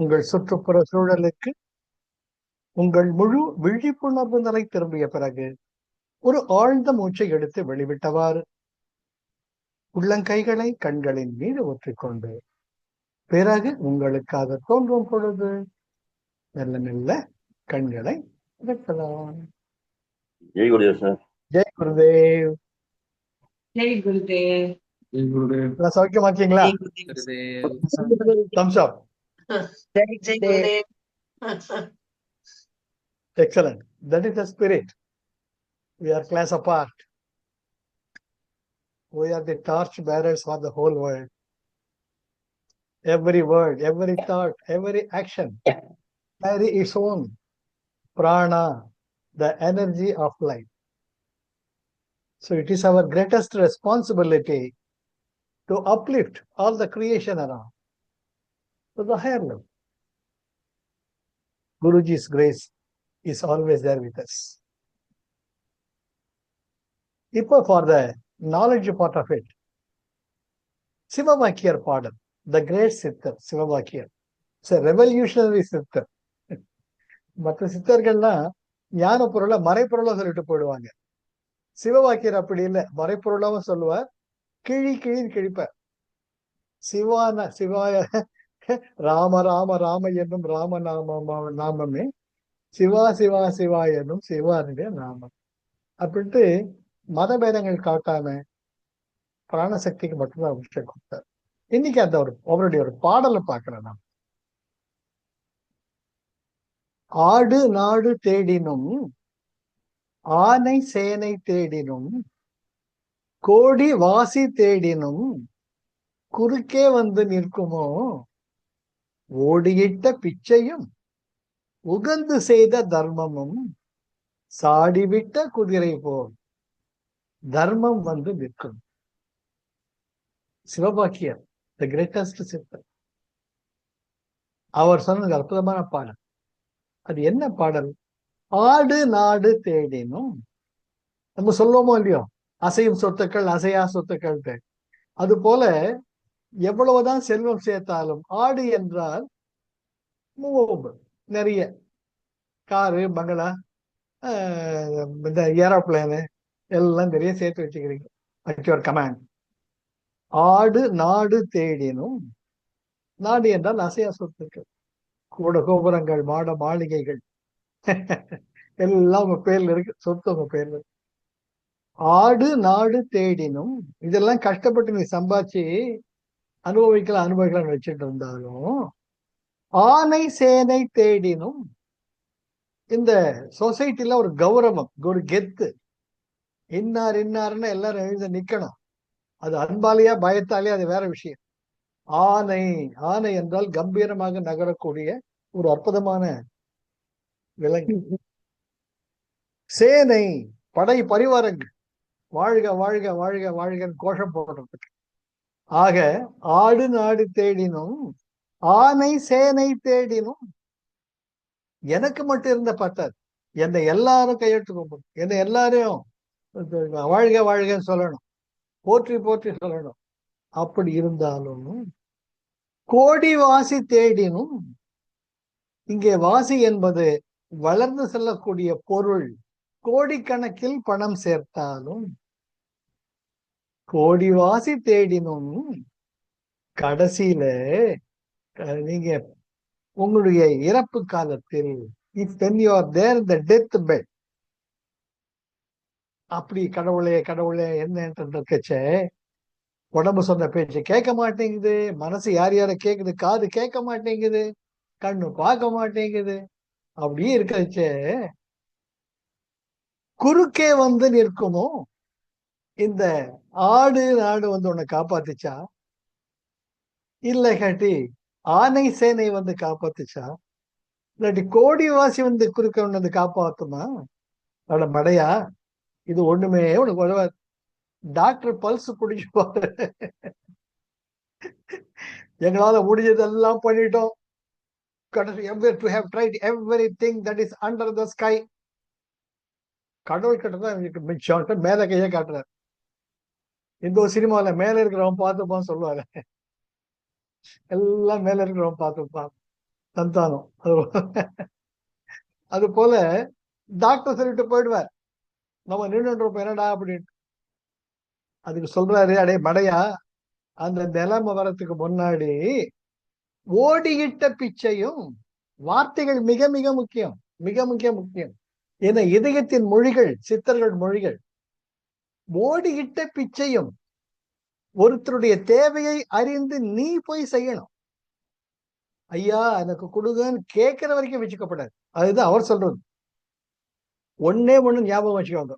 உங்கள் சுற்றுப்புற சூழலுக்கு உங்கள் முழு விழிப்புணர்வு நிலை திரும்பிய பிறகு ஒரு ஆழ்ந்த மூச்சை எடுத்து வெளிவிட்டவாறு உள்ளங்கைகளை கண்களின் மீது ஒற்றிக்கொண்டு பிறகு உங்களுக்காக தோன்றும் பொழுது மெல்ல மெல்ல கண்களை திறக்கலாம். ஜெய் குருதேவ் சார். ஜெய் குருதேவ். ஜெய் குருதேவ். ஜெய் குருதேவ். எல்லாம் சௌக்கியமா இருக்கீங்களா? Thums up. Jai Gurudev. Excellent. That is the spirit. We are class apart. We are the torch bearers for the whole world. Every word, every thought, every action carry its own prana, the energy of life. So it is our greatest responsibility to uplift all the creation around to the higher level. Guruji's grace is always there with us. இப்போ for the knowledge part of it, Sivavakkiyar பாடல், the great சித்தர் Sivavakkiyar, it's a revolutionary சித்தர். மற்ற சித்தர்கள்லாம் ஞான பொருளை மறைப்பொருளை சொல்லிட்டு போயிடுவாங்க. சிவவாக்கியர் அப்படி இல்லை, மறைப்பொருளாவும் சொல்லுவார், கிழின்னு கிழிப்பார். சிவாய ராம ராம ராம என்னும் ராம நாமமே சிவா சிவா சிவா என்னும் சிவானுடைய நாமம் அப்படின்ட்டு மதபேதங்கள் காட்டாம பிராணசக்திக்கு மட்டும்தான் அபிஷேகம் கொடுத்தார். இன்னைக்கு அந்த அவருடைய ஒரு பாடலை பார்க்கலாம். நாம் ஆடு நாடு தேடினும் ஆனை சேனை தேடினும் கோடி வாசி தேடினும் குறுக்கே வந்து நிற்குமோ ஓடியிட்ட பிச்சையும் உகந்து செய்த தர்மமும் சாடிவிட்ட குதிரை போல் தர்மம் வந்து நிற்கும். சிவபாக்கியர், தி கிரேட்டஸ்ட் சித்தர், அவர் சொன்னது அற்புதமான பாடல். அது என்ன பாடல்? ஆடு நாடு தேடினும். நம்ம சொல்லுவோமோ இல்லையோ, அசையும் சொத்துக்கள் அசையா சொத்துக்கள். அது போல எவ்வளவுதான் செல்வம் சேர்த்தாலும் ஆடு என்றால் மூவபிள், நிறைய காரு பங்களா இந்த ஏரோப்ளேனு எல்லாம் நிறைய சேர்த்து வச்சுக்கிறீங்க அட் யுவர் கமாண்ட். ஆடு நாடு தேடினும், நாடு என்றால் அசையா சொத்துக்கள், கூட கோபுரங்கள் மாட மாளிகைகள் எல்லாம் உங்க பேர்ல இருக்கு, சொத்து உங்க பேர்ல இருக்கு. ஆடு நாடு தேடினும், இதெல்லாம் கஷ்டப்பட்டு நீ சம்பாதிச்சு அனுபவிக்கலாம்னு வச்சுட்டு இருந்தாலும், ஆனை சேனை தேடினும், இந்த சொசைட்டில ஒரு கௌரவம், ஒரு கெத்து, இன்னாருன்னு எல்லாரும் எழுத நிக்கணும். அது அன்பாலேயா பயத்தாலேயா அது வேற விஷயம். ஆனை என்றால் கம்பீரமாக நகரக்கூடிய ஒரு அற்புதமான விலங்கு. சேனை, படை பரிவாரங்கள், வாழ்க வாழ்க வாழ்க வாழ்கன்னு கோஷம் போடுறதுக்கு. ஆக ஆடு நாடு தேடினும் ஆனை சேனை தேடினும், எனக்கு மட்டும் இருந்த பத்தாது, என்னை எல்லாரும் கையெழுத்து கும்பிடணும், என்னை எல்லாரையும் வாழ்க வாழ்கன்னு சொல்லணும், போற்றி போற்றி சொல்லணும். அப்படி இருந்தாலும் கோடி வாசி தேடினும், இங்கே வாசி என்பது வளர்ந்து செல்லக்கூடிய பொருள், கோடிக்கணக்கில் பணம் சேர்த்தாலும் கோடி வாசி தேடினும் கடைசியில நீங்க உங்களுடைய இறப்பு காலத்தில் when you are there in the death bed, அப்படி கடவுளே கடவுளே என்ன உடம்பு சொன்ன பேச்சு கேட்க மாட்டேங்குது, மனசு யார் யார கேக்குது, காது கேட்க மாட்டேங்குது, கண்ணு பார்க்க மாட்டேங்குது, அப்படியே இருக்கச்சே குறுக்கே வந்து நிற்குமோ இந்த ஆடு நாடு வந்து உன்னை காப்பாத்துச்சா, இல்ல காட்டி ஆனை சேனை வந்து காப்பாத்துச்சா, இல்லாட்டி கோடி வாசி வந்து குறுக்க வந்து காப்பாத்துமா? அவட மடையா, இது ஒண்ணுமே உனக்கு உதவாது. டாக்டர் பல்ஸ் பிடிச்சுப்பாரு, எங்களால முடிஞ்சதெல்லாம் பண்ணிட்டோம், to have tried everything that is under the sky. கடவுள் கிட்டதான் மிச்சம், மேல கையே காட்டுறாரு. இந்த ஒரு சினிமால மேல இருக்கிறவன் பார்த்துப்பான்னு சொல்லுவாங்க, எல்லாம் மேல இருக்கிறவன் பார்த்துப்பான். சந்தானம். அது போல டாக்டர் சொல்லிட்டு போயிடுவார், நம்ம நின்றுன்றோம் என்னடா அப்படின்னு. அதுக்கு சொல்றாரு, அடே மடையா, அந்த நிலைமை வரத்துக்கு முன்னாடி ஓடியிட்ட பிச்சையும், வார்த்தைகள் மிக மிக முக்கியம், மிக மிக முக்கியம். ஏன்னா இதயத்தின் மொழிகள் சித்தர்கள் மொழிகள். ஓடியிட்ட பிச்சையும், ஒருத்தருடைய தேவையை அறிந்து நீ போய் செய்யணும். ஐயா எனக்கு கொடுங்கன்னு கேட்கிற வரைக்கும் வச்சுக்கப்படாது. அதுதான் அவர் சொல்றது. ஒன்னே ஒண்ணு ஞாபகம் வச்சுக்கோங்க,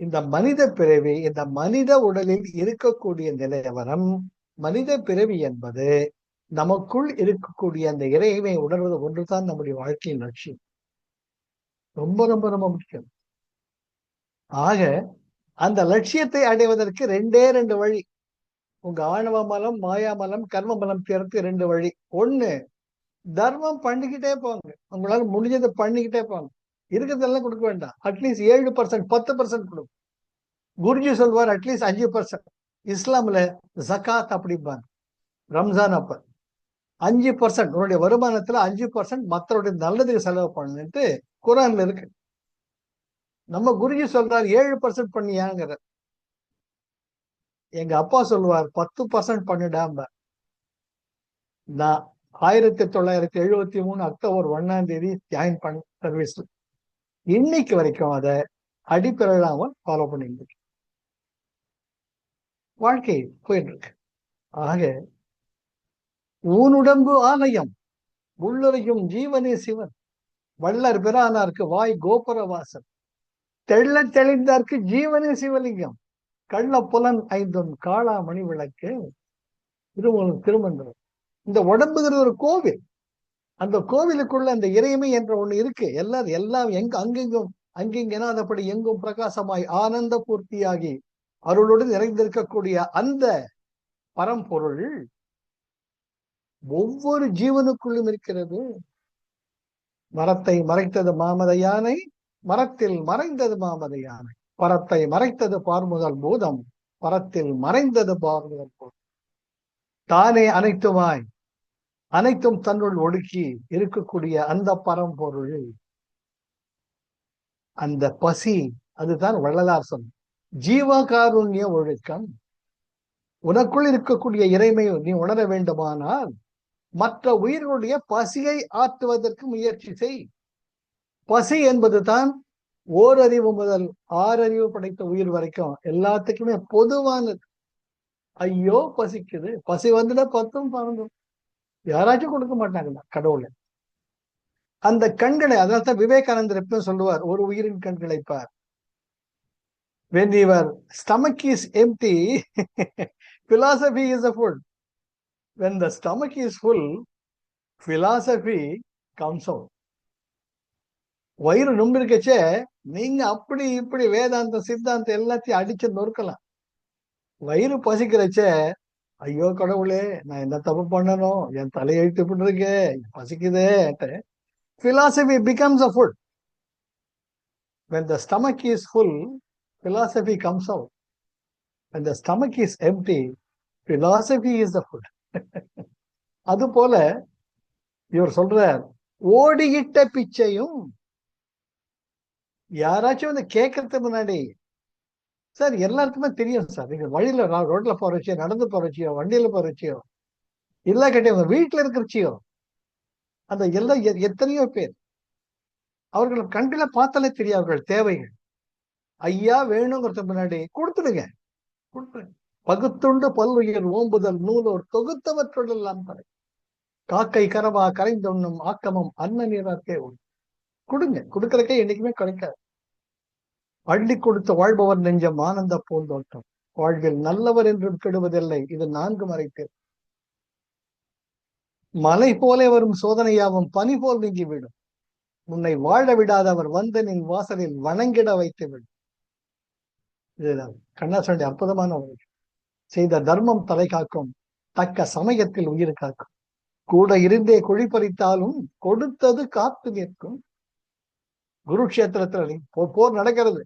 இந்த மனித பிறவி, இந்த மனித உடலில் இருக்கக்கூடிய நிலவரம், மனித பிறவி என்பது நமக்குள் இருக்கக்கூடிய அந்த இறைமை உணர்வது ஒன்றுதான் நம்முடைய வாழ்க்கையின் லட்சியம். ரொம்ப ரொம்ப ரொம்ப முக்கியம். ஆக அந்த லட்சியத்தை அடைவதற்கு ரெண்டு வழி. உங்க ஆணவ மலம், மாயா மலம், கர்ம மலம் தேர்த்து 2 வழி. ஒண்ணு, தர்மம் பண்ணிக்கிட்டே போங்க, உங்களால முடிஞ்சதை பண்ணிக்கிட்டே போங்க. இருக்கிறதெல்லாம் கொடுக்க வேண்டாம், அட்லீஸ்ட் 7%, 10% கொடுக்கும். குருஜி சொல்வார் அட்லீஸ்ட் 5%. இஸ்லாம்ல ஜகாத் அப்படிம்பாங்க. ரம்ஜான் அப்ப 5%, உன்னுடைய வருமானத்துல 5% மற்றவருடைய நல்லதுக்கு செலவு பண்ணுன்ட்டு குரான்ல இருக்கு. நம்ம குருஜி சொல்றாரு 7% பண்ணியாங்கிற. எங்க அப்பா சொல்லுவார் 10% பண்ணிடாம. நான் 1973 அக்டோபர் 1 ஜாயின் பண்ண சர்வீஸ்ல இன்னைக்கு வரைக்கும் அதை அடிப்பிறழாமல் ஃபாலோ பண்ணிட்டு இருக்கு. வாழ்க்கை போயிட்டு இருக்கு. ஆக ஊனுடம்பு ஆலயம், உள்ளுரையும் ஜீவனே சிவன். வள்ளர் பிரானாருக்கு வாய் கோபுர வாசல், தெள்ள தெளிந்தார்க்கு ஜீவனே சிவலிங்கம். கள்ள புலன் 5 காளா மணி விளக்கு. திருமந்திரம். இந்த உடம்புங்கிறது ஒரு கோவில். அந்த கோவிலுக்குள்ள அந்த இறைமை என்ற ஒண்ணு இருக்கு. எல்லாம் அங்கெங்கனாதபடி எங்கும் பிரகாசமாய் ஆனந்த பூர்த்தியாகி அருளோடு நிறைந்திருக்கக்கூடிய அந்த பரம்பொருள் ஒவ்வொரு ஜீவனுக்குள்ளும் இருக்கிறது. மரத்தை மறைத்தது மாமத யானை, மரத்தில் மறைந்தது மாமத யானை. பரத்தை மறைத்தது பார்முதல் பூதம், பரத்தில் மறைந்தது பார்முதல் பூதம். தானே அனைத்துமாய் அனைத்தும் தன்னுள் ஒடுக்கி இருக்கக்கூடிய அந்த பரம்பொருள், அந்த பசி, அதுதான் வள்ளலார் சொன்ன ஜீவகாருண்ய ஒழுக்கம். உனக்குள் இருக்கக்கூடிய இறைமையை நீ உணர வேண்டுமானால் மற்ற உயிர்களுடைய பசியை ஆற்றுவதற்கு முயற்சி செய். பசி என்பது தான் ஓரறிவு முதல் 6 அறிவு படைத்த உயிர் வரைக்கும் எல்லாத்துக்குமே பொதுவானது. ஐயோ பசிக்குது, பசி வந்துட 10 12 யாராச்சும் கொடுக்க மாட்டாங்களா கடவுளை? அந்த கண்களை, அதான் விவேகானந்தர் எப்பவும் சொல்லுவார், ஒரு உயிரின் கண்களை பார். When your stomach is empty, philosophy is a food. When the stomach is full, philosophy comes out. வயிறு நும்பிருக்கச்சே நீங்க அப்படி இப்படி வேதாந்த சித்தாந்தம் எல்லாத்தையும் அடிச்சு நொறுக்கலாம். வயிறு பசிக்கிறச்சே, ஐயோ கடவுளே நான் என்ன தப்பு பண்ணணும், என் தலையெழுத்து இப்படி இருக்கு, பசிக்குதே. Philosophy becomes a food. When the stomach is full, philosophy comes out. When the stomach is empty, philosophy is the food. அது போல இவர் சொல்றார், ஓடியிட்ட பிச்சையும். யாராச்சும் வந்து கேட்கறதுக்கு முன்னாடி, சார் எல்லாருக்குமே தெரியும் சார், நீங்க வழியில ரோட்ல போறச்சியோ, நடந்து போறச்சியோ, வண்டியில போறச்சியோ, இல்ல கேட்டே வீட்டுல இருக்கிறச்சியோ, அந்த எல்லாம் எத்தனையோ பேர் அவர்கள் கண்களை பார்த்தாலே தெரியும் அவர்கள் தேவைகள். ஐயா வேணுங்கிறதுக்கு முன்னாடி கொடுத்துடுங்க. பகுத்துண்டு பல்லுயிர் ஓம்புதல் நூலோர் தொகுத்தவற்றெல்லாம் தரை. காக்கை கரவா கரைந்தொன்னும் ஆக்கமும் அன்ன நீராக்கே உண்டு. கொடுங்க, கொடுக்கறக்கே என்னைக்குமே கிடைக்காது. அள்ளி கொடுத்து வாழ்பவர் நெஞ்சம் ஆனந்த பூந்தோட்டம். வாழ்வில் நல்லவர் என்றும் கெடுவதில்லை, இது 4 மறைத்தேர். மலை போலே வரும் சோதனையாவும் பனி போல் நீங்கிவிடும். உன்னை வாழ விடாதவர் வந்து நின் வாசலில் வணங்கிட வைத்து விடும். இதுதான் கண்ணாசனுடைய அற்புதமான வழி. செய்த தர்மம் தலை காக்கும், தக்க சமயத்தில் உயிர் காக்கும். கூட இருந்தே குழிப்பறித்தாலும் கொடுத்தது காத்து நிற்கும். குருக்ஷேத்திரத்துல போர் நடக்கிறது.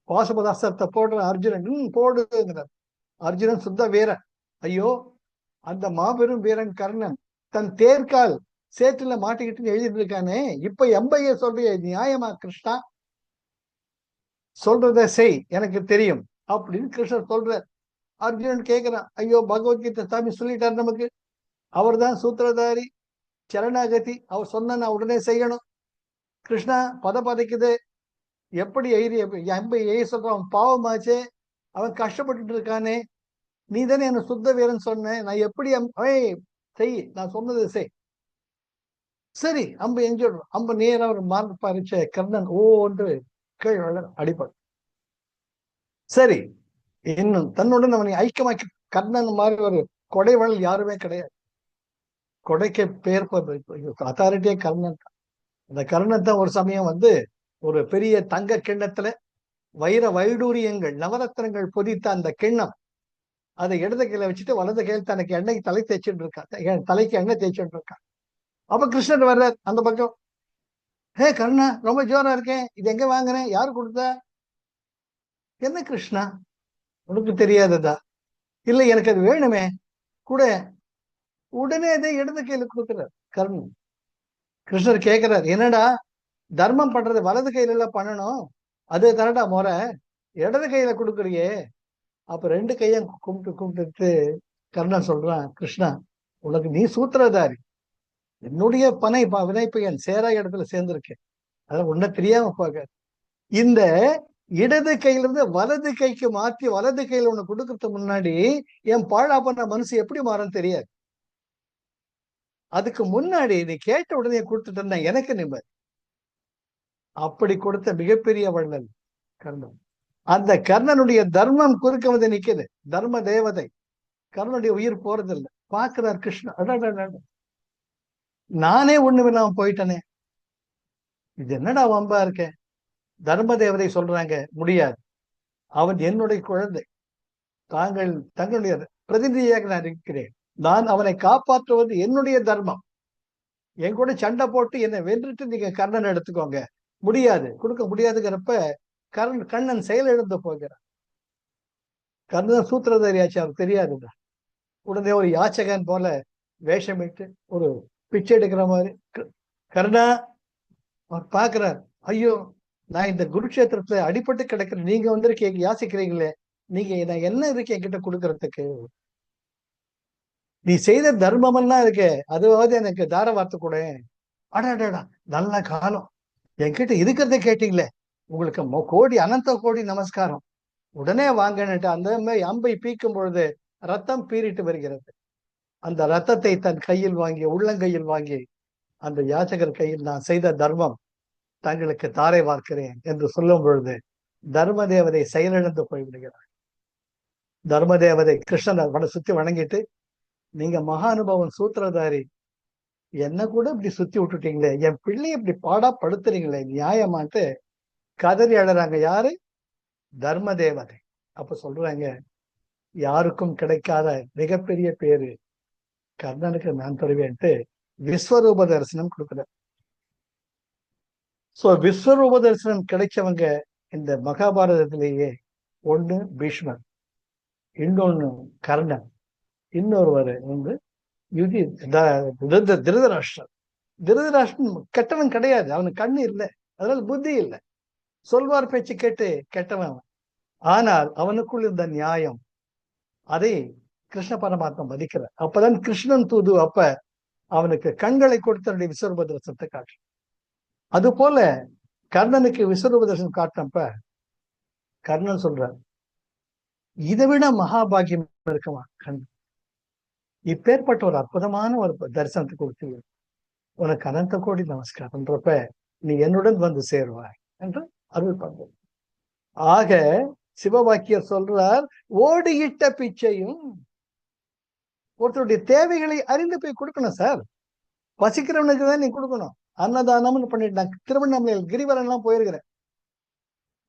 பாசுபதாஸ்திரத்தை போடுற அர்ஜுனன் போடுங்கிறார். அர்ஜுனன் சுத்த வீரன். ஐயோ, அந்த மாபெரும் வீரன் கர்ணன் தன் தேர்கால் சேற்றுல மாட்டிக்கிட்டு எழுதிட்டு இருக்கானே, இப்ப எம்பைய சொல்றிய நியாயமா கிருஷ்ணா? சொல்றத செய், எனக்கு தெரியும் அப்படின்னு கிருஷ்ணர் சொல்றார். அர்ஜுனன் கேட்கிறான், ஐயோ பகவத்கீதை சாமி சொல்லிட்டார் நமக்கு, அவர் தான் சூத்திரதாரி, சரணாகதி, அவர் சொன்ன நான் உடனே செய்யணும். கிருஷ்ணா பத பதைக்குது, எப்படி எம்பை சொல்றான், அவன் பாவமாச்சே, அவன் கஷ்டப்பட்டுட்டு இருக்கானே, நீ தானே என்ன சுத்த வீரன் சொன்ன, நான் எப்படி செய், நான் சொன்னது செய். சரி அம்பு எஞ்சிடுறோம். அம்பு நேரம் அவர் மார்க் பறிச்ச கர்ணன் ஒன்று கீழ் அடிப்படும். சரி, இன்னும் தன்னுடன் அவனை ஐக்கியமாக்கி கர்ணன் மாதிரி ஒரு கொடைவள் யாருமே கிடையாது. கொடைக்கு பேர் அத்தாரிட்டியே கர்ணன் தான். அந்த கர்ணன் தான் ஒரு சமயம் ஒரு பெரிய தங்க கிண்ணத்துல வைர வைடூரியங்கள் நவரத்னங்கள் பொதித்த அந்த கிண்ணம், அதை இடது கையில வச்சுட்டு வலது கையில் தனக்கு எண்ணெய் தலை தேய்ச்சிட்டு இருக்கான், தலைக்கு எண்ணெய் தேய்ச்சிட்டு இருக்கான். அப்ப கிருஷ்ணன் வர்றார் அந்த பக்கம். ஹே கர்ணா, ரொம்ப ஜோரா இருக்கேன், இது எங்க வாங்குறேன், யாரு கொடுத்தா? என்ன கிருஷ்ணா, உனக்கு தெரியாததா? இல்லை, எனக்கு அது வேணுமே கூட. உடனே அதை இடது கையில கொடுக்கிறார் கர்ணன். கிருஷ்ணர் கேட்கிறார், என்னடா தர்மம் பண்றது வலது கையில எல்லாம் பண்ணணும், அது தரடா முறை, இடது கையில கொடுக்குறியே. அப்ப ரெண்டு கையும் கும்பிட்டு கர்ணன் சொல்றான், கிருஷ்ணா உனக்கு நீ சூத்திரதாரி, என்னுடைய வினைப்பயன் சேரா இடத்துல சேர்ந்திருக்கேன், அதான் உன்ன தெரியாம போக, இந்த இடது கையில இருந்து வலது கைக்கு மாத்தி வலது கையில உன்னை கொடுக்கறதுக்கு முன்னாடி என் பாழா பண்ண மனசு எப்படி மாறும்னு தெரியாது. அதுக்கு முன்னாடி நீ கேட்ட உடனே கொடுத்துட்டு எனக்கு நிம்மதி. அப்படி கொடுத்த மிகப்பெரிய வள்ளல் கர்ணன். அந்த கர்ணனுடைய தர்மம் குறுக்க நிக்குது, தர்ம தேவதை. கர்ணனுடைய உயிர் போறதில்லை. பாக்குறார் கிருஷ்ணன், நானே ஒண்ணுமில்லாம போயிட்டனே, இது என்னடா வம்பா இருக்க. தர்ம தேவதை சொல்றாங்க, முடியாது, அவன் என்னுடைய குழந்தை, தங்களுடைய பிரதிநிதியாக நான் இருக்கிறேன், நான் அவனை காப்பாற்றுவது என்னுடைய தர்மம். என் கூட சண்டை போட்டு என்னை வென்றுட்டு நீங்க கர்ணன் எடுத்துக்கோங்க, முடியாது, கொடுக்க முடியாதுங்கிறப்ப கண்ணன் செயலிழந்து போகிறான். கர்ணன் சூத்திரதாரியாச்சு, அவருக்கு தெரியாதுதான். உடனே ஒரு யாச்சகன் போல வேஷமிட்டு ஒரு பிச்சை எடுக்கிற மாதிரி கர்ணா அவர் பாக்குறார், ஐயோ நான் இந்த குருக்ஷேத்திரத்துல அடிபட்டு கிடக்குறேன், நீங்க வந்திருக்கீங்க யாசிக்கிறீங்களே, நீங்க நான் என்ன இருக்கு என்கிட்ட கொடுக்கறதுக்கு, நீ செய்த தர்மம் எல்லாம் இருக்கு, அதுவாவது எனக்கு தார வார்த்தை கூட. அடாடா நல்ல காலம், என்கிட்ட இருக்கிறத கேட்டீங்களே, உங்களுக்கு கோடி அனந்த கோடி நமஸ்காரம், உடனே வாங்கன்னுட்டு அந்த அம்பை பீக்கும் பொழுது ரத்தம் பீறிட்டு வருகிறது. அந்த ரத்தத்தை தன் கையில் வாங்கி, உள்ளங்கையில் வாங்கி, அந்த யாச்சகர் கையில் நான் செய்த தர்மம் தங்களுக்கு தாரை வார்க்கிறேன் என்று சொல்லும் பொழுது தர்ம தேவதை செயலிழந்து போய்விடுகிறார். தர்ம தேவதை கிருஷ்ணனை சுத்தி வணங்கிட்டு, நீங்க மகானுபவன் சூத்திரதாரி, என்ன கூட இப்படி சுத்தி விட்டுட்டீங்களே, என் பிள்ளையை இப்படி பாடா படுத்துறீங்களே, நியாயமாட்டு கதறி அழறாங்க. யாரு? தர்ம தேவதை. அப்ப சொல்றாங்க, யாருக்கும் கிடைக்காத மிகப்பெரிய பேரு கர்ணனுக்கு நான் தருவேன்ட்டு விஸ்வரூப தரிசனம் கொடுக்குற. சோ விஸ்வரூப தரிசனம் கிடைச்சவங்க இந்த மகாபாரதத்திலேயே ஒண்ணு பீஷ்மர், இன்னொன்னு கர்ணன், இன்னொருவர் திருதராஷ்டிரன். திருதராஷ்டிரன் கெட்டவன் கிடையாது, அவனுக்கு கண்ணு இல்லை, அதனால புத்தி இல்லை, சொல்வார் பேச்சு கேட்டு கெட்டவன். ஆனால் அவனுக்குள் இருந்த நியாயம், அதை கிருஷ்ண பரமாத்மா மதிக்கிறார். அப்பதான் கிருஷ்ணன் தூது அப்ப அவனுக்கு கண்களை கொடுத்த விஸ்வரூப தரிசனத்தை காட்டு. அது போல கர்ணனுக்கு விஸ்வரூப தரிசனம் காட்டினப்ப கர்ணன் சொல்றார், இதை விட மகாபாகியம் இருக்குமா கண்ணன், இப்பேற்பட்ட ஒரு அற்புதமான ஒரு தரிசனத்தை கொடுத்து உனக்கு அனந்த கோடி நமஸ்காரம்ன்றப்ப நீ என்னுடன் வந்து சேருவாய் என்று அருள் பண்ற. ஆக சிவவாக்கியர் சொல்றார், ஓடியிட்ட பிச்சையும். ஒருத்தருடைய தேவைகளை அறிந்து போய் கொடுக்கணும் சார், பசிக்கிறவனுக்கு தான் நீ கொடுக்கணும். அன்னதானம்னு பண்ணிட்டு நான் திருவண்ணாமலையில் கிரிவலம் எல்லாம் போயிருக்கிறேன்.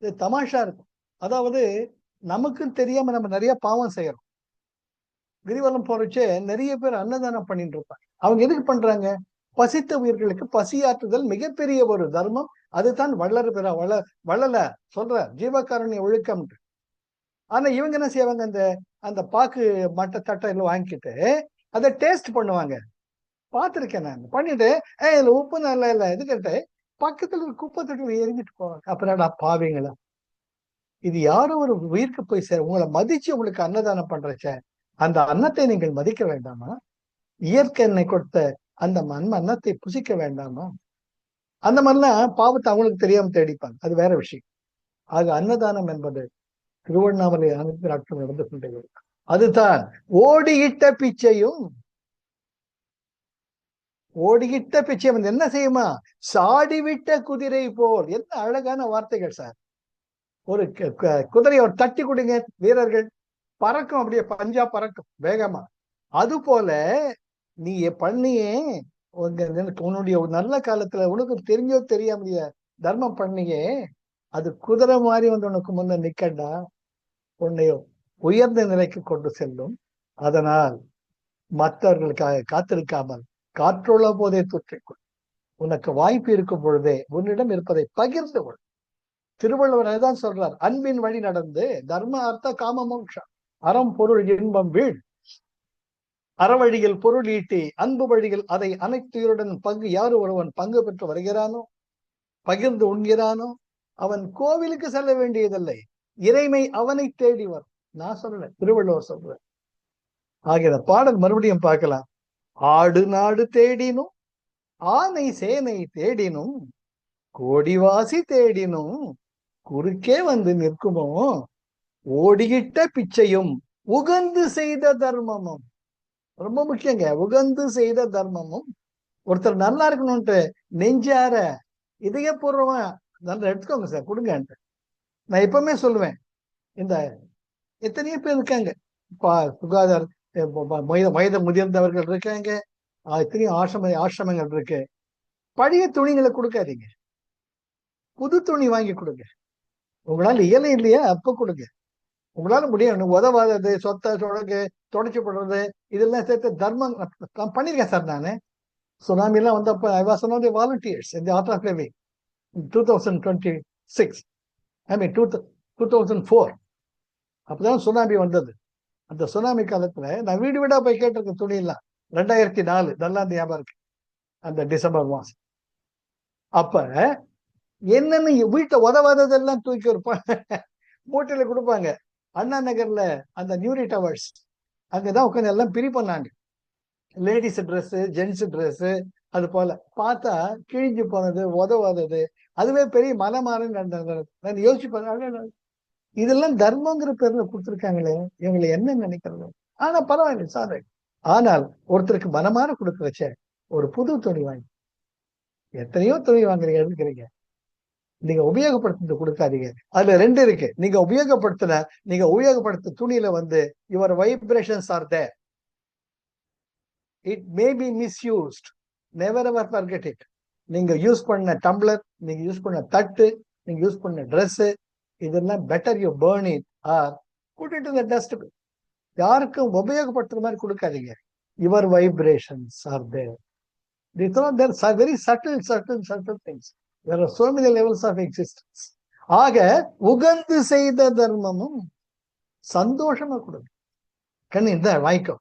இது தமாஷா இருக்கும். அதாவது நமக்கும் தெரியாம நம்ம நிறைய பாவம் செய்யறோம். கிரிவலம் போறச்சே நிறைய பேர் அன்னதானம் பண்ணிட்டு இருப்பாங்க. அவங்க எதுக்கு பண்றாங்க? பசித்த உயிர்களுக்கு பசியாற்றுதல் மிகப்பெரிய ஒரு தர்மம். அதுதான் வள்ளல சொல்ற ஜீவகாருண்ய ஒழுக்கம். ஆனா இவங்க என்ன செய்வாங்க, அந்த பாக்கு மட்ட தட்டை எல்லாம் வாங்கிக்கிட்டு அதை டேஸ்ட் பண்ணுவாங்க. பார்த்திருக்கேன் நான். பண்ணிட்டு இதுல உப்பு நல்லா இல்ல இது கேட்டு பக்கத்துல ஒரு குப்பை தொட்டில எரிஞ்சிட்டு போவாங்க. அப்புறம் பாவீங்களா, இது யாரும் ஒரு உயிருக்கு போய் சேர உங்களை மதிச்சு உங்களுக்கு அன்னதானம் பண்றச்ச அந்த அன்னத்தை நீங்கள் மதிக்க வேண்டாமா? இயற்கை எண்ணெய் கொடுத்த அந்த அன்னத்தை புசிக்க வேண்டாமா? அந்த மாதிரிலாம் பாவத்தை அவங்களுக்கு தெரியாம தேடிப்பாங்க, அது வேற விஷயம். ஆக அன்னதானம் என்பது திருவண்ணாமலை அனைத்து நாட்கள் நடந்து கொண்டே இருக்கும். அதுதான் ஓடியிட்ட பிச்சையும். ஓடிக்கிட்ட பிச்சை வந்து என்ன செய்யுமா? சாடிவிட்ட குதிரை போல். என்ன அழகான வார்த்தைகள் சார். ஒரு குதிரையை ஒரு தட்டி கொடுங்க, வீரர்கள் பறக்கும், அப்படியே பஞ்சா பறக்கும் வேகமா. அது போல நீ பண்ணியே உன்னுடைய நல்ல காலத்துல உனக்கு தெரிஞ்சோ தெரியாமலைய தர்மம் பண்ணியே, அது குதிரை மாதிரி வந்து உனக்கு முன்ன நிக்கண்டா, உன்னையோ உயர்ந்த நிலைக்கு கொண்டு செல்லும். அதனால் மற்றவர்களுக்காக காத்திருக்காமல் காற்றுள்ள போதே தொற்றிக்கொள். உனக்கு வாய்ப்பு இருக்கும் பொழுதே உன்னிடம் இருப்பதை பகிர்ந்து கொள். திருவள்ளுவர் தான் சொல்றார், அன்பின் வழி நடந்து தர்ம அர்த்த காம மோட்சம் அறம் பொருள் இன்பம் வீழ் அறவழியில் பொருள் ஈட்டி அன்பு வழியில் அதை அனைத்துடன் பங்கு யாரு ஒருவன் பங்கு பெற்று வருகிறானோ, பகிர்ந்து உண்கிறானோ, அவன் கோவிலுக்கு செல்ல வேண்டியதில்லை, இறைமை அவனை தேடி வரும். நான் சொல்லல, திருவள்ளுவர் சொல்ற. ஆகிய பாடல் மறுபடியும் பார்க்கலாம். ஆடு நாடு தேடினும் ஆனை சேனை தேடினும் கோடிவாசி தேடினும் குறுக்கே வந்து நிற்குமோ, ஓடியிட்ட பிச்சையும் உகந்து செய்த தர்மமும். ரொம்ப முக்கியங்க, உகந்து செய்த தர்மமும். ஒருத்தர் நல்லா இருக்கணும்ட்டு நெஞ்சார இதயபூர்வமா நல்லா எடுத்துக்கோங்க சார், கொடுங்கன்ட்டு நான் எப்பவுமே சொல்லுவேன். இந்த எத்தனையோ பேர் இருக்காங்க, சுகாதார வயது முதிர்ந்தவர்கள் இருக்காங்க, எத்தனையோ ஆசிரமங்கள் இருக்கு. பழைய துணிகளை கொடுக்காதீங்க, புது துணி வாங்கி கொடுங்க. உங்களால இயல இல்லையா அப்ப கொடுங்க, உங்களால முடியும். உதவாதது, சொத்தை சொடக்கு தொடச்சு போடுறது, இதெல்லாம் சேர்த்து தர்மம் பண்ணிருக்கேன் சார். நானு சுனாமி எல்லாம் வந்தப்ப I was one of the volunteers in the Art of Living in 2026. I mean 2004. அப்பதான் சுனாமி வந்தது. அந்த சுனாமி காலத்துல நான் வீடு வீடா போய் கேட்டிருக்கேன் துணி எல்லாம். 2004 நல்லா ஞாபகம் இருக்கு, அந்த டிசம்பர் மாசம். அப்ப என்னன்னு வீட்டை உதவாததெல்லாம் தூக்கி ஒரு மூட்டையில கொடுப்பாங்க. அண்ணா நகர்ல அந்த நியூரி டவர்ஸ் அங்கதான் உட்காந்து எல்லாம் பிரி பண்ணாங்க. லேடிஸ் ட்ரெஸ், ஜென்ஸ் ட்ரெஸ், அது போல பார்த்தா கிழிஞ்சு போனது, உதவாதது, அதுவே பெரிய மலமாறன்னு நான் யோசிச்சு பாருங்க. இதெல்லாம் தர்மங்கிற பேர்ல கொடுத்துருக்காங்களே, இவங்களை என்ன நினைக்கிறது? ஆனா பரவாயில்ல சார். ஆனால் ஒருத்தருக்கு மனமாற கொடுக்கறச்ச ஒரு புது துணி வாங்கி, எத்தனையோ துணி வாங்குறீங்க, எடுக்கிறீங்க, நீங்க உபயோகப்படுத்த கொடுக்காதீங்க. அதுல ரெண்டு இருக்கு. நீங்க உபயோகப்படுத்த துணியில வந்து your vibrations are there. It may be misused, never ever forget it. நீங்க யூஸ் பண்ண டம்ளர், நீங்க யூஸ் பண்ண தட்டு, நீங்க யூஸ் பண்ண ட்ரெஸ், இதெல்லாம் better you burn it or put it in the dustbin. யாருக்கும் உபயோகப்படுத்துற மாதிரி கொடுக்காதீங்க. Your vibrations are there. These are very subtle things. There are so many levels of existence. ஆக உகந்து செய்த தர்மமும் சந்தோஷமா கொடுங்க. கண்ணு இந்த வாய்க்கும்,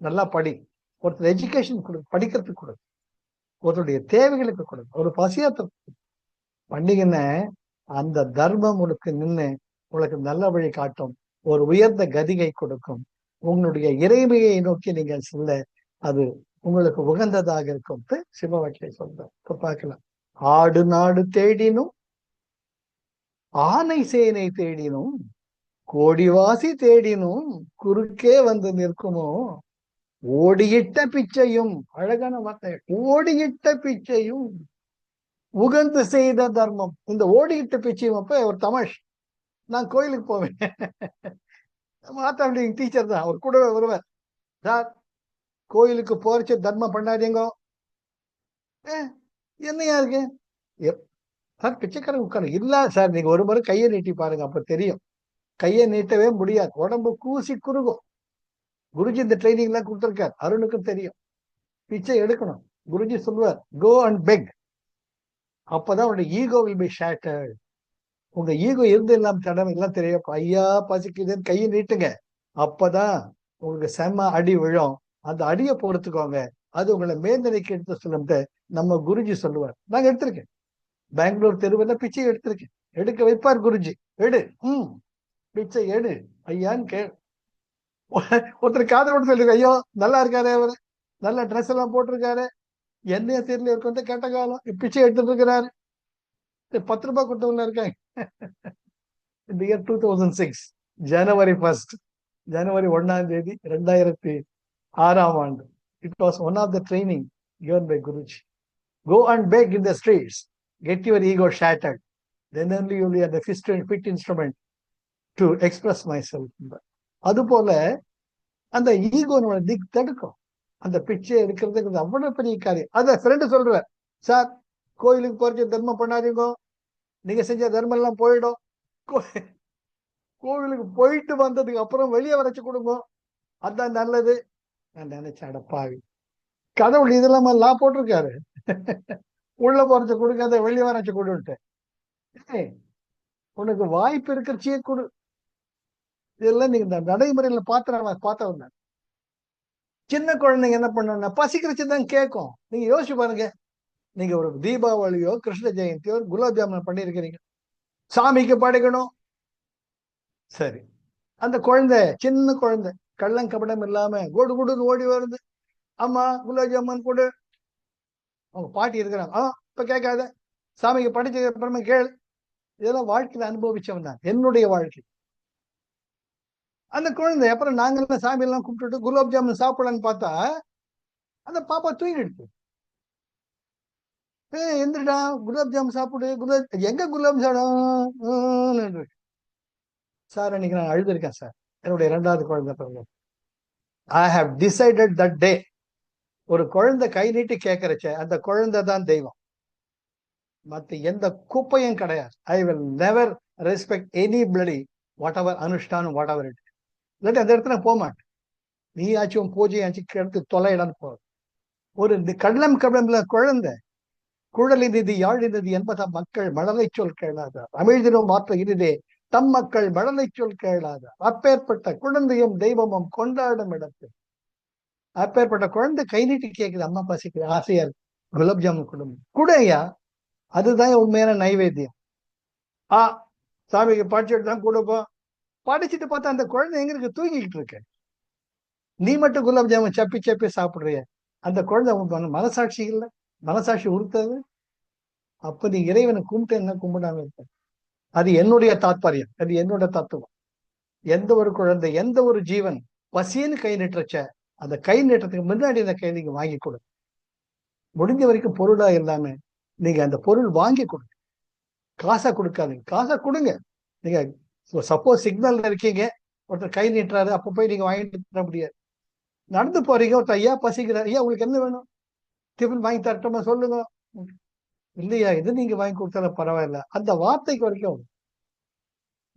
நல்லா படி, ஒருத்தர் எஜுகேஷன் கொடு, படிக்கிறதுக்கு கொடுங்க, ஒருத்தருடைய தேவைகளுக்கு கொடுங்க, ஒரு பசியத்தை பண்ணிங்கன்னா அந்த தர்மம் உங்களுக்கு நின்று உங்களுக்கு நல்ல வழி காட்டும், ஒரு உயர்ந்த கதிகை கொடுக்கும். உங்களுடைய இறைமையை நோக்கி நீங்கள் சொல்ல அது உங்களுக்கு உகந்ததாக இருக்கும். சிவவாக்கியை சொல்றேன். இப்ப பார்க்கலாம். ஆடு நாடு தேடினும் ஆனை சேனை தேடினும் கோடிவாசி தேடினும் குறுக்கே வந்து நிற்குமோ, ஓடியிட்ட பிச்சையும். அழகான வார்த்தை, ஓடியிட்ட பிச்சையும் உகந்து செய்த தர்மம். இந்த ஓடியிட்ட பிச்சையும் அப்ப ஒரு தமாஷ். நான் கோயிலுக்கு போவேன், மாத்தாண்டி டீச்சர் தான், அவர் கூடவே வருவார். சார் கோயிலுக்கு போறச்சு தர்மம் பண்ணாதீங்க. என்னையா இருக்கு சார்? பிச்சைக்காரங்க உட்காரு இல்ல சார், நீங்க ஒரு முறை கையை நீட்டி பாருங்க, அப்ப தெரியும். கையை நீட்டவே முடியாது, உடம்பு கூசி குறுகும். குருஜி இந்த ட்ரைனிங் எல்லாம் கொடுத்துருக்காரு, அருணுக்கும் தெரியும். பிச்சை எடுக்கணும், குருஜி சொல்லுவார், கோ அண்ட் பெக். அப்பதான் உங்களுடைய ஈகோ வில் பி ஷேட்டர்ட். உங்க ஈகோ இருந்து எல்லாம் தடம் எல்லாம் தெரியும். ஐயா பசிக்குதுன்னு கையை நீட்டுங்க, அப்பதான் உங்களுக்கு செம்ம அடி விழும். அந்த அடியை பொறுத்துக்கோங்க. அது உங்களை மேல்நிலைக்கு எடுத்து சொல்லுங்க. நம்ம குருஜி சொல்லுவார், நாங்க எடுத்திருக்கேன். பெங்களூர் தெருவில் பிச்சை எடுத்திருக்கேன். எடுக்க வைப்பார் குருஜி, எடு பிச்சை எடு ஐயான்னு ஒருத்தர் காதல் விட்டு சொல்லிருக்கு, ஐயோ நல்லா இருக்காரு அவரு, நல்ல ட்ரெஸ் எல்லாம் போட்டிருக்காரு, என்னைய தெரியல இருக்கு வந்து கேட்ட காலம் பிச்சை எடுத்துட்டு இருக்கிறாரு, 10 ரூபாய் கொடுத்தவங்க இருக்காங்க. இந்த year 2006 January 1 January 1 2006 it was one of the training given by Guruji. Go and beg in the streets, get your ego shattered, then only you will be the fit instrument to express myself. அதுபோல அந்த ego நம்மளை தடுக்கும். அந்த பிச்சை எடுக்கிறதுக்கு அவ்வளவு பெரிய காரியம். அத ஃப்ரெண்டு சொல்றார், சார் கோயிலுக்கு போறது தர்மம் பண்ணாதீங்க, நீங்க செஞ்ச தர்மம் எல்லாம் போயிடும், கோவிலுக்கு போயிட்டு வந்ததுக்கு அப்புறம் வெளியே வரைச்சு கொடுங்க, அதான் நல்லது. நான் நினைச்சேன், அடப்பாவி, கடவுள் இதெல்லாம் லா போட்டிருக்காரு, உள்ள போறச்ச கொடுக்காத வெளியே வரைச்சு கொடுன்ட்டு. உனக்கு வாய்ப்பு இருக்கிறச்சியே கொடு. இதெல்லாம் நீங்க இந்த நடைமுறையில பார்த்தவங்க. சின்ன குழந்தைங்க என்ன பண்ண, பசிக்கிறச்சுதான் கேட்கும். நீங்க யோசிச்சு பாருங்க, நீங்க ஒரு தீபாவளியோ கிருஷ்ண ஜெயந்தியோ குலாப் ஜாமுன் பண்ணிருக்கிறீங்க, சாமிக்கு படைக்கணும். சரி, அந்த குழந்தை சின்ன குழந்தை கள்ளங்கபடம் இல்லாம கோடு குடுன்னு ஓடி வருது, அம்மா குலாப் ஜாமுன் கொடு. அவங்க பாட்டி இருக்கிறாங்க, இப்ப கேட்காத, சாமிக்கு படிச்சதுக்கு அப்புறமா கேளு. இதெல்லாம் வாழ்க்கையில அனுபவிச்சவன் தான், என்னுடைய வாழ்க்கை. அந்த குழந்தை அப்புறம் நாங்கெல்லாம் சாமி எல்லாம் கும்பிட்டுட்டு குலாப் ஜாமுன் சாப்பிடலான்னு பார்த்தா அந்த பாப்பா தூங்கிடுச்சு. எந்திரடா குலாப் ஜாமுன் சாப்பிடு, எங்க குலாப் ஜாமுன் சார், அன்னைக்கு நான் அழுதுருக்கேன் சார். என்னுடைய 2வது குழந்தை பிறகு I have decided that day, ஒரு குழந்தை கை நீட்டி கேட்கறச்ச அந்த குழந்தை தான் தெய்வம், மத்த எந்த குப்பையும் கிடையாது. I will never respect any bloody whatever அனுஷ்டானம் வாட் எவர் இட். இல்லாட்டி அந்த இடத்துல போக மாட்டேன். நீ ஆச்சும் பூஜை ஆச்சு எடுத்து தொலையிடான்னு போ. ஒரு கள்ளம் குழந்தை குழலின் நிதி யாழினது என்பதா மக்கள் மழலை சொல் கேளாதார், அமிழ்தினும் மாற்ற இனிதே தம் மக்கள் மழலை சொல் கேளாதார், அப்பேற்பட்ட குழந்தையும் தெய்வமும் கொண்டாடும் இடத்தில். அப்பேற்பட்ட குழந்தை கை நீட்டி கேட்குது, அம்மா பசிக்குது, ஆசையா இருக்கு, குலாப் ஜாமுன் குடும்பம் கூடையா, அதுதான் உண்மையான நைவேத்தியம். சாமிக்கு படிச்சுட்டு தான் கொடுப்போம். படிச்சுட்டு பார்த்தா அந்த குழந்தை எங்க இருக்கு, தூங்கிக்கிட்டு இருக்கு. நீ மட்டும் குலாப் ஜாமுன் சப்பி சாப்பிடுறிய, அந்த குழந்தை மனசாட்சி இல்லை, மனசாட்சி உறுத்தது. அப்ப நீ இறைவனை கும்பிட்டு என்ன கும்பிடாம இருக்க? அது என்னுடைய தாத்பரியம், அது என்னோட தத்துவம். எந்த ஒரு குழந்தை எந்த ஒரு ஜீவன் பசின்னு கை நீட்டுறச்ச அந்த கை நீட்டத்துக்கு முன்னாடி அந்த கை நீங்க வாங்கி கொடுங்க. முடிஞ்ச வரைக்கும் பொருளா இல்லாம நீங்க அந்த பொருள் வாங்கி கொடுங்க, காசா கொடுக்காதீங்க. காசா கொடுங்க. நீங்க சப்போஸ் சிக்னல்ல இருக்கீங்க, ஒருத்தர் கை நீட்டுறாரு, அப்ப போய் நீங்க வாங்கிட்டு தர முடியாது. நடந்து போறீங்க, ஒருத்தர் ஐயா பசிக்கிறார், ஐயா உங்களுக்கு என்ன வேணும், டிஃபன் வாங்கி தரட்டுமா சொல்லுங்க. இல்லையா, இது நீங்க வாங்கி கொடுத்தாலும் பரவாயில்ல, அந்த வார்த்தைக்கு வரைக்கும்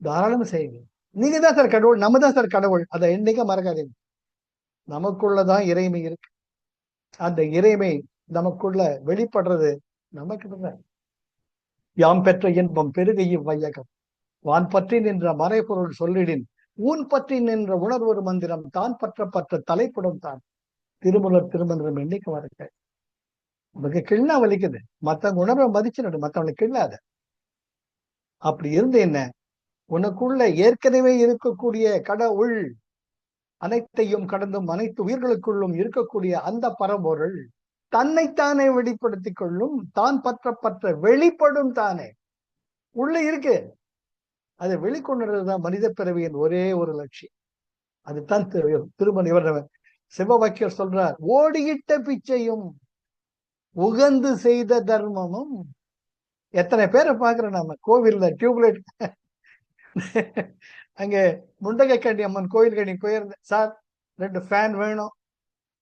தாராளமா செய்யுங்க. நீங்க தான் சார் கடவுள், நம்ம தான் சார் கடவுள், அதை என்னைக்கு மறக்காதீங்க. நமக்குள்ளதான் இறைமை இருக்கு. அந்த இறைமை நமக்குள்ள வெளிப்படுறது நமக்கு. யாம் பெற்ற இன்பம் பெருகையும் வையகம், வான் பற்றி நின்ற மறைபொருள் சொல்லிடின் ஊன் பற்றி நின்ற உணர்வொரு மந்திரம் தான் பற்ற தலைப்படும் தான். திருமலர் திருமந்திரம் என்னைக்கு வரக்க உனக்கு கிள்ளா வலிக்குது, மத்தவங்க உணர்வை மதிச்சு மத்தவங்களுக்கு கிள்ளாத. அப்படி இருந்து என்ன, உனக்குள்ள ஏற்கனவே இருக்கக்கூடிய கடவுள், அனைத்தையும் கடந்தும் அனைத்து உயிர்களுக்குள்ளும் இருக்கக்கூடிய அந்த பரம்பொருள் தன்னைத்தானே வெளிப்படுத்திக் கொள்ளும், தான் பற்ற வெளிப்படும் தானே உள்ள இருக்கு. அதை வெளிக்கொண்டுதான் மனித பிறவியின் ஒரே ஒரு லட்சியம். அதுதான் திருமண இவர் சிவவாக்கியர் சொல்றார், ஓடியிட்ட பிச்சையும் உகந்து செய்த தர்மமும். எத்தனை பேரை பாக்குறோம் நம்ம கோவில்ல, டியூப்லைட் அங்க முண்டகைக்கண்டி அம்மன் கோயில் கண்டி போயிருந்தேன், சார் 2 ஃபேன் வேணும்,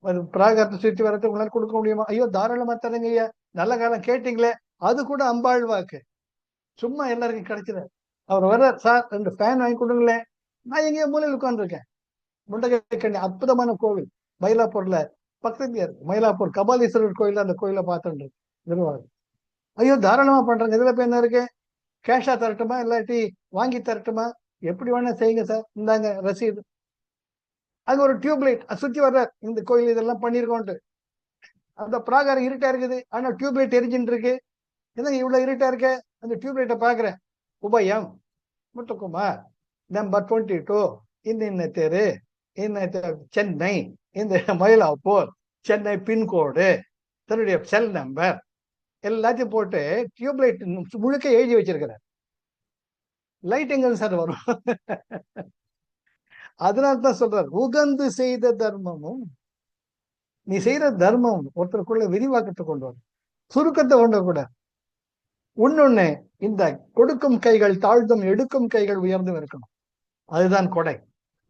அது பிராகாரத்தை சுற்றி வரது உங்களால கொடுக்க முடியுமா? ஐயோ தாராளமா தரங்க ஐயா, நல்ல காலம் கேட்டீங்களே. அது கூட அம்பாள் வாக்கு, சும்மா எல்லாருக்கும் கிடைச்சது. அவர் வர்றார், சார் 2 ஃபேன் வாங்கி கொடுங்களேன். நான் எங்கேயோ மூலையில் உட்காந்துருக்கேன். முண்டகைக்கண்டி அற்புதமான கோவில், மயிலாப்பூர்ல பக்கத்துல இருக்கு. மயிலாப்பூர் கபாலீஸ்வரர் கோயில், அந்த கோயிலை பார்த்துட்டு நிர்வாகம். ஐயோ தாராளமா பண்றாங்க, இதுல போய் என்ன இருக்கு, கேஷா தரட்டுமா இல்லாட்டி வாங்கி தரட்டுமா, எப்படி வேணா செய்யுங்க சார், இந்தாங்க ரசீது. அது ஒரு டியூப்லைட் சுத்தி வர்றார், இந்த கோயில் இதெல்லாம் பண்ணிருக்கோன்ட்டு. அந்த பிராகாரம் இருட்டா இருக்குது, ஆனா டியூப்லைட் எரிஞ்சுட்டு இருக்கு. என்ன இவ்வளவு இருட்டா இருக்க? அந்த டியூப்லைட்டை பாக்குறேன். உபயம் முத்துக்குமார், நம்பர் 22, இந்த தெரு, சென்னை, இந்த மயிலாப்பூர், சென்னை பின்கோடு, தன்னுடைய செல் நம்பர் எல்லாத்தையும் போட்டு டியூப்லைட் முழுக்க எழுதி வச்சிருக்கிறார். லைட் எங்க சார் வரும்? அதனால்தான் சொல்றார், உகந்து செய்த தர்மமும். நீ செய்யற தர்மம் ஒருத்தருக்குள்ள விரிவாக்கத்தை கொண்டு வரும், சுருக்கத்தை கொண்டு கூட. ஒன்னொன்னு, இந்த கொடுக்கும் கைகள் தாழ்ந்தும் எடுக்கும் கைகள் உயர்ந்தும் இருக்கணும். அதுதான் கொடை.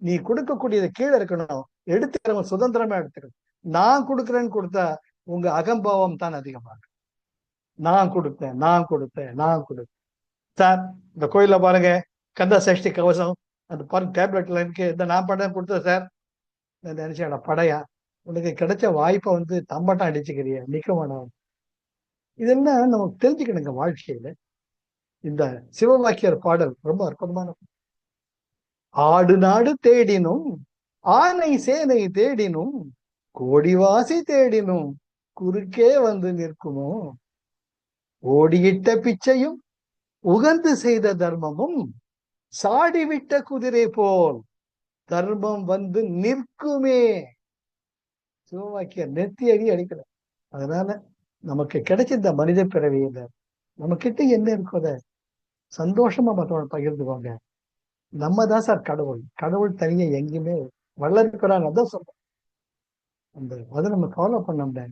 நீ கொடுக்கக்கூடியது கீழே இருக்கணும், எடுத்துக்கிறவன் சுதந்திரமா எடுத்துக்கணும். நான் கொடுக்குறேன்னு கொடுத்தா உங்க அகம்பாவம் தான் அதிகமாகும். நான் கொடுத்தேன், நான் கொடுத்தேன், நான் கொடுத்தேன். சார், இந்த கோயில பாருங்க, கந்த சஷ்டி கவசம் அந்த பாருங்க டேப்லெட்ல இருக்கு, இந்த நான் படம் கொடுத்தேன் சார். நான் நினைச்சேன், படையா உனக்கு கிடைச்ச வாய்ப்பை தம்பட்டம் அடிச்சுக்கிறிய, நிக்க வேணாம். இதெல்லாம் நமக்கு தெரிஞ்சுக்கணுங்க வாழ்க்கையில. இந்த சிவவாக்கியர் பாடல் ரொம்ப அற்புதமான. ஆடு நாடு தேடினும் ஆனை சேனை தேடினும் கோடிவாசி தேடினும் குறுக்கே வந்து நிற்குமோ, ஓடியிட்ட பிச்சையும் உகந்து செய்த தர்மமும் சாடிவிட்ட குதிரை போல் தர்மம் வந்து நிற்குமே. சிவவாக்கியர் நெத்தி அடி அடிக்கல. அதனால நமக்கு கிடைச்ச இந்த மனித பிறவியில நம்ம கிட்ட என்ன இருக்கோத சந்தோஷமா மற்றவங்க பகிர்ந்துவாங்க. நம்ம தான் சார் கடவுள். கடவுள் தனியா எங்கேயுமே வளர்க்கிறாங்க, அதான் சொல்றோம். அதை நம்ம ஃபாலோ பண்ணோம்னா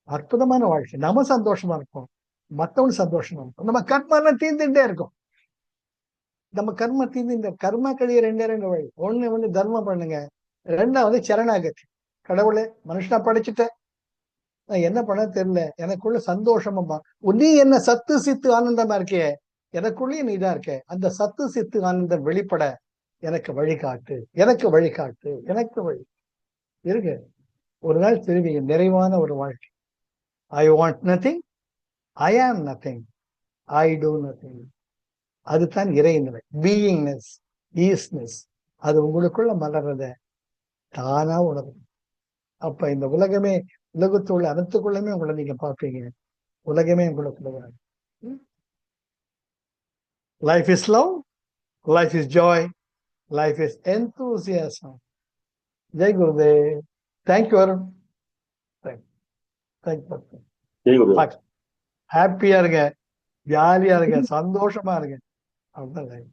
அற்புதமான வாழ்க்கை. நம்ம சந்தோஷமா இருப்போம், மற்றவங்க சந்தோஷமா இருக்கும். நம்ம கர்மெல்லாம் தீர்ந்துட்டே இருக்கும். நம்ம கர்ம தீர்ந்து, இந்த கர்ம கழிய ரெண்டு வழி. ஒண்ணு தர்மம் பண்ணுங்க, ரெண்டாவது சரணாகதி. கடவுளே, மனுஷனா படைச்சிட்ட, நான் என்ன பண்ண தெரியல, எனக்குள்ள சந்தோஷமா நீ என்ன சத்து சித்து ஆனந்தமா இருக்கே, எனக்குள்ளேயே நீ தான் இருக்க. அந்த சத்து சித்து ஆனந்தம் வெளிப்பட எனக்கு வழிகாட்டு, எனக்கு வழிகாட்டு, எனக்கு வழி இருக்கு. ஒரு நாள் திரும்பி நிறைவான ஒரு வாழ்க்கை. ஐ வாண்ட் நத்திங், ஐ ஆம் நத்திங், ஐ டூ நத்திங். அதுதான் இறைநிலை, பீயிங்னஸ், ஈஸ்னஸ். அது உங்களுக்குள்ள மலர்றத தானா உணரும். அப்ப இந்த உலகமே, உலகத்துள்ள அனைத்துக்குள்ளமே உங்களை நீங்க பார்ப்பீங்க. உலகமே உங்களுக்குள்ள. Life is love, life is Joy, life is enthusiasm. Jai Gurudev. Thank you Arun. Thank you. Jai Gurudev. ஹாப்பியா இருங்க, ஜாலியா இருங்க, சந்தோஷமா இருங்க. அவ்வளவுதான்.